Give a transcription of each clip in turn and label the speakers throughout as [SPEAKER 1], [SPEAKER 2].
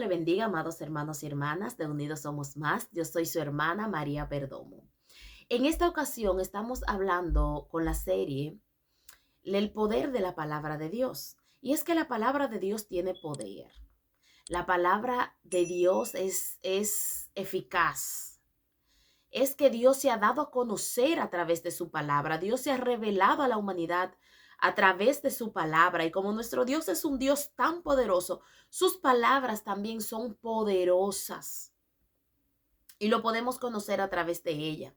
[SPEAKER 1] le bendiga, amados hermanos y hermanas de Unidos Somos Más. Yo soy su hermana María Perdomo. En esta ocasión estamos hablando con la serie El poder de la palabra de Dios. Y es que la palabra de Dios tiene poder. La palabra de Dios es eficaz. Es que Dios se ha dado a conocer a través de su palabra. Dios se ha revelado a la humanidad a través de su palabra. Y como nuestro Dios es un Dios tan poderoso, sus palabras también son poderosas. Y lo podemos conocer a través de ella.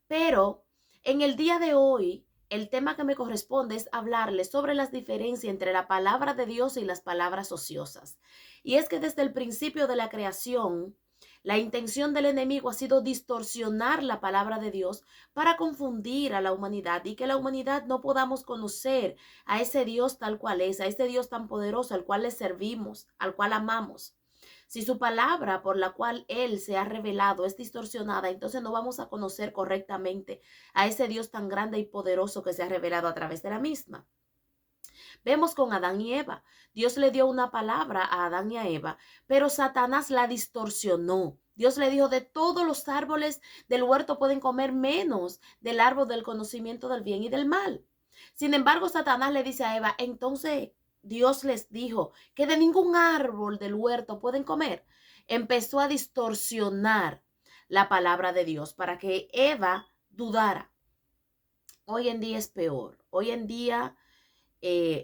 [SPEAKER 1] Pero en el día de hoy, el tema que me corresponde es hablarles sobre las diferencias entre la palabra de Dios y las palabras ociosas. Y es que desde el principio de la creación, la intención del enemigo ha sido distorsionar la palabra de Dios para confundir a la humanidad y que la humanidad no podamos conocer a ese Dios tal cual es, a ese Dios tan poderoso al cual le servimos, al cual amamos. Si su palabra por la cual Él se ha revelado es distorsionada, entonces no vamos a conocer correctamente a ese Dios tan grande y poderoso que se ha revelado a través de la misma. Vemos con Adán y Eva. Dios le dio una palabra a Adán y a Eva, pero Satanás la distorsionó. Dios le dijo, de todos los árboles del huerto pueden comer menos del árbol del conocimiento del bien y del mal. Sin embargo, Satanás le dice a Eva, entonces Dios les dijo que de ningún árbol del huerto pueden comer. Empezó a distorsionar la palabra de Dios para que Eva dudara. Hoy en día es peor. Hoy en día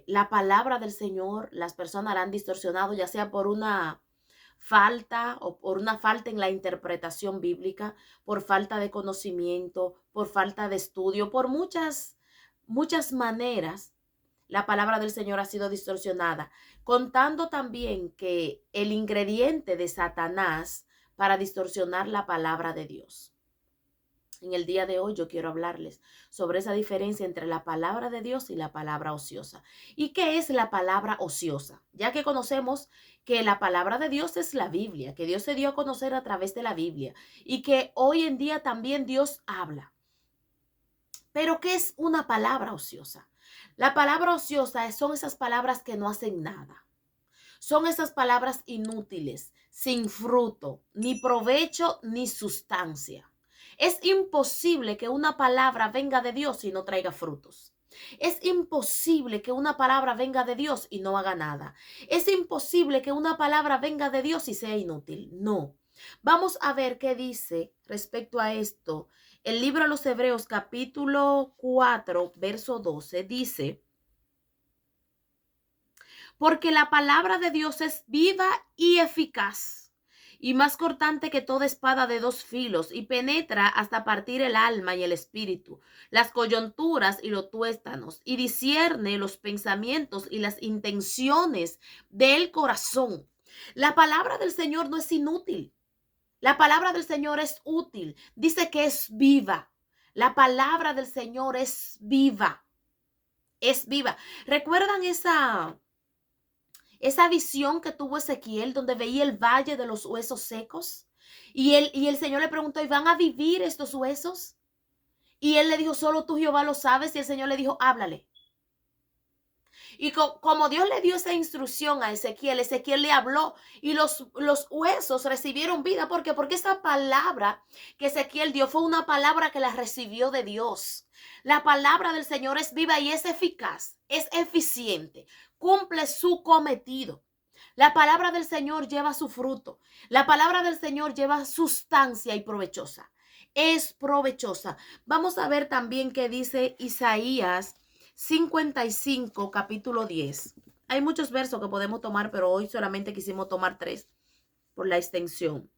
[SPEAKER 1] la palabra del Señor, las personas la han distorsionado, ya sea por una falta o por una falta en la interpretación bíblica, por falta de conocimiento, por falta de estudio, por muchas maneras. La palabra del Señor ha sido distorsionada, contando también que el ingrediente de Satanás para distorsionar la palabra de Dios. En el día de hoy yo quiero hablarles sobre esa diferencia entre la palabra de Dios y la palabra ociosa. ¿Y qué es la palabra ociosa? Ya que conocemos que la palabra de Dios es la Biblia, que Dios se dio a conocer a través de la Biblia y que hoy en día también Dios habla. Pero ¿qué es una palabra ociosa? La palabra ociosa son esas palabras que no hacen nada. Son esas palabras inútiles, sin fruto, ni provecho, ni sustancia. Es imposible que una palabra venga de Dios y no traiga frutos. Es imposible que una palabra venga de Dios y no haga nada. Es imposible que una palabra venga de Dios y sea inútil. No. Vamos a ver qué dice respecto a esto. El libro de los Hebreos capítulo 4, verso 12 dice: porque la palabra de Dios es viva y eficaz, y más cortante que toda espada de dos filos, y penetra hasta partir el alma y el espíritu, las coyunturas y los tuéstanos, y discierne los pensamientos y las intenciones del corazón. La palabra del Señor no es inútil. La palabra del Señor es útil. Dice que es viva. La palabra del Señor es viva. Es viva. ¿Recuerdan esa visión que tuvo Ezequiel donde veía el valle de los huesos secos? Y el Señor le preguntó, ¿y van a vivir estos huesos? Y él le dijo, solo tú, Jehová, lo sabes. Y el Señor le dijo, háblale. Y como Dios le dio esa instrucción a Ezequiel, Ezequiel le habló y los huesos recibieron vida. ¿Por qué? Porque esa palabra que Ezequiel dio fue una palabra que la recibió de Dios. La palabra del Señor es viva y es eficaz, es eficiente, cumple su cometido. La palabra del Señor lleva su fruto. La palabra del Señor lleva sustancia y provechosa. Es provechosa. Vamos a ver también qué dice Isaías 55, capítulo 10. Hay muchos versos que podemos tomar, pero hoy solamente quisimos tomar 3 por la extensión,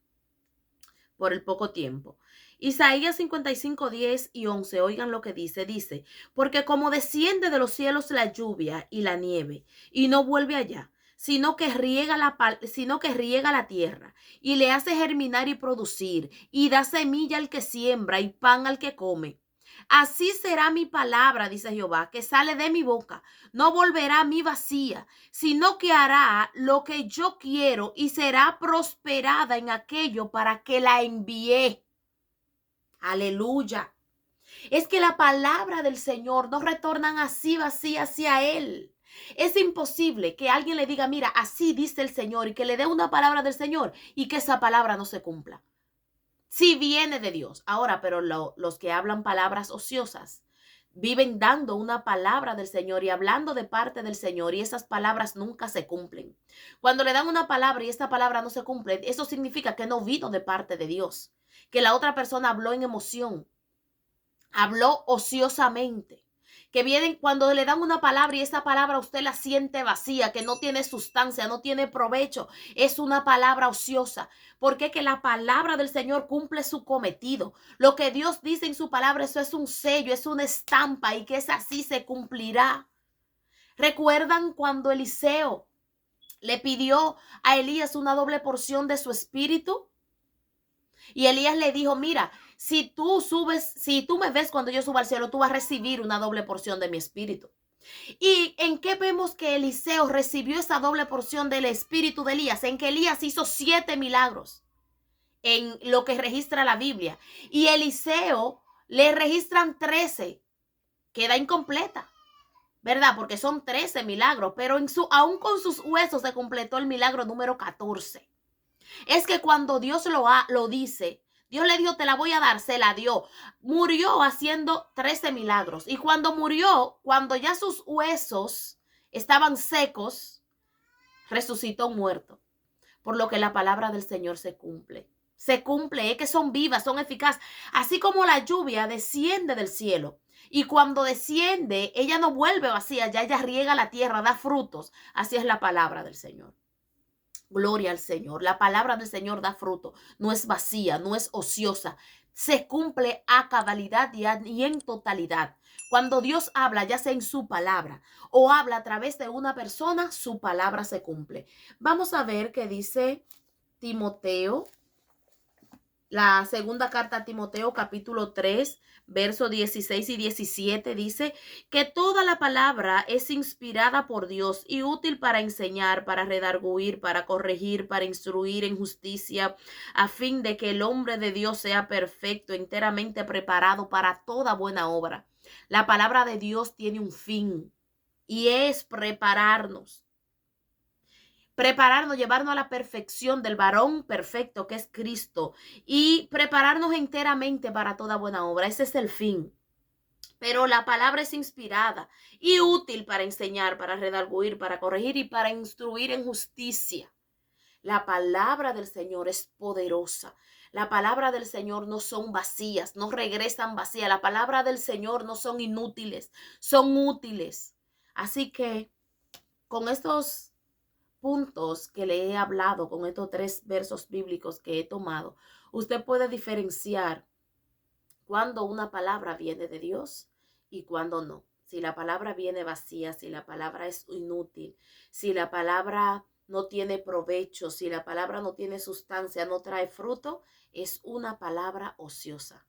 [SPEAKER 1] por el poco tiempo. Isaías 55, 10 y 11, oigan lo que dice. Dice, porque como desciende de los cielos la lluvia y la nieve, y no vuelve allá, sino que riega la tierra, y le hace germinar y producir, y da semilla al que siembra, y pan al que come. Así será mi palabra, dice Jehová, que sale de mi boca. No volverá a mí vacía, sino que hará lo que yo quiero y será prosperada en aquello para que la envié. Aleluya. Es que la palabra del Señor no retornan así vacía hacia Él. Es imposible que alguien le diga, mira, así dice el Señor, y que le dé una palabra del Señor y que esa palabra no se cumpla. Sí viene de Dios. Ahora, pero los que hablan palabras ociosas viven dando una palabra del Señor y hablando de parte del Señor, y esas palabras nunca se cumplen. Cuando le dan una palabra y esta palabra no se cumple, eso significa que no vino de parte de Dios, que la otra persona habló en emoción, habló ociosamente. Que vienen cuando le dan una palabra y esa palabra usted la siente vacía, que no tiene sustancia, no tiene provecho, es una palabra ociosa. Porque que la palabra del Señor cumple su cometido. Lo que Dios dice en su palabra, eso es un sello, es una estampa, y que es así, se cumplirá. ¿Recuerdan cuando Eliseo le pidió a Elías una doble porción de su espíritu? Y Elías le dijo, mira, si tú me ves cuando yo suba al cielo, tú vas a recibir una doble porción de mi espíritu. ¿Y en qué vemos que Eliseo recibió esa doble porción del espíritu de Elías? En que Elías hizo 7 milagros en lo que registra la Biblia. Y Eliseo le registran 13. Queda incompleta, ¿verdad? Porque son 13 milagros, pero aún con sus huesos se completó el milagro número 14. Es que cuando Dios lo dice, Dios le dijo, te la voy a dar, se la dio. Murió haciendo 13 milagros. Y cuando murió, cuando ya sus huesos estaban secos, resucitó muerto. Por lo que la palabra del Señor se cumple. Se cumple, es que son vivas, son eficaces. Así como la lluvia desciende del cielo. Y cuando desciende, ella no vuelve vacía, ya ella riega la tierra, da frutos. Así es la palabra del Señor. Gloria al Señor. La palabra del Señor da fruto. No es vacía, no es ociosa. Se cumple a cabalidad y en totalidad. Cuando Dios habla, ya sea en su palabra o habla a través de una persona, su palabra se cumple. Vamos a ver qué dice Timoteo. La segunda carta a Timoteo, capítulo 3, versos 16 y 17, dice que toda la palabra es inspirada por Dios y útil para enseñar, para redarguir, para corregir, para instruir en justicia, a fin de que el hombre de Dios sea perfecto, enteramente preparado para toda buena obra. La palabra de Dios tiene un fin y es prepararnos, llevarnos a la perfección del varón perfecto que es Cristo y prepararnos enteramente para toda buena obra. Ese es el fin. Pero la palabra es inspirada y útil para enseñar, para redarguir, para corregir y para instruir en justicia. La palabra del Señor es poderosa. La palabra del Señor no son vacías, no regresan vacías. La palabra del Señor no son inútiles, son útiles. Así que con estos puntos que le he hablado, con estos 3 versos bíblicos que he tomado, usted puede diferenciar cuando una palabra viene de Dios y cuando no. Si la palabra viene vacía, si la palabra es inútil, si la palabra no tiene provecho, si la palabra no tiene sustancia, no trae fruto, es una palabra ociosa.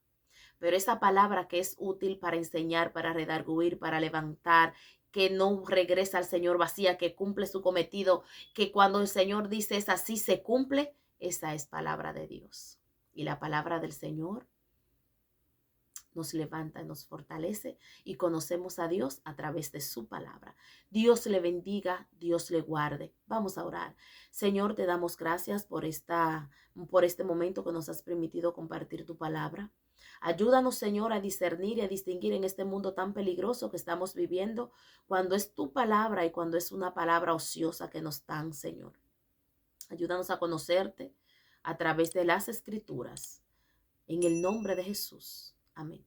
[SPEAKER 1] Pero esa palabra que es útil para enseñar, para redarguir, para levantar, que no regresa al Señor vacía, que cumple su cometido, que cuando el Señor dice es así, se cumple, esa es palabra de Dios. Y la palabra del Señor nos levanta, nos fortalece y conocemos a Dios a través de su palabra. Dios le bendiga, Dios le guarde. Vamos a orar. Señor, te damos gracias por este momento que nos has permitido compartir tu palabra. Ayúdanos, Señor, a discernir y a distinguir en este mundo tan peligroso que estamos viviendo cuando es tu palabra y cuando es una palabra ociosa que nos dan, Señor. Ayúdanos a conocerte a través de las Escrituras. En el nombre de Jesús. Amén.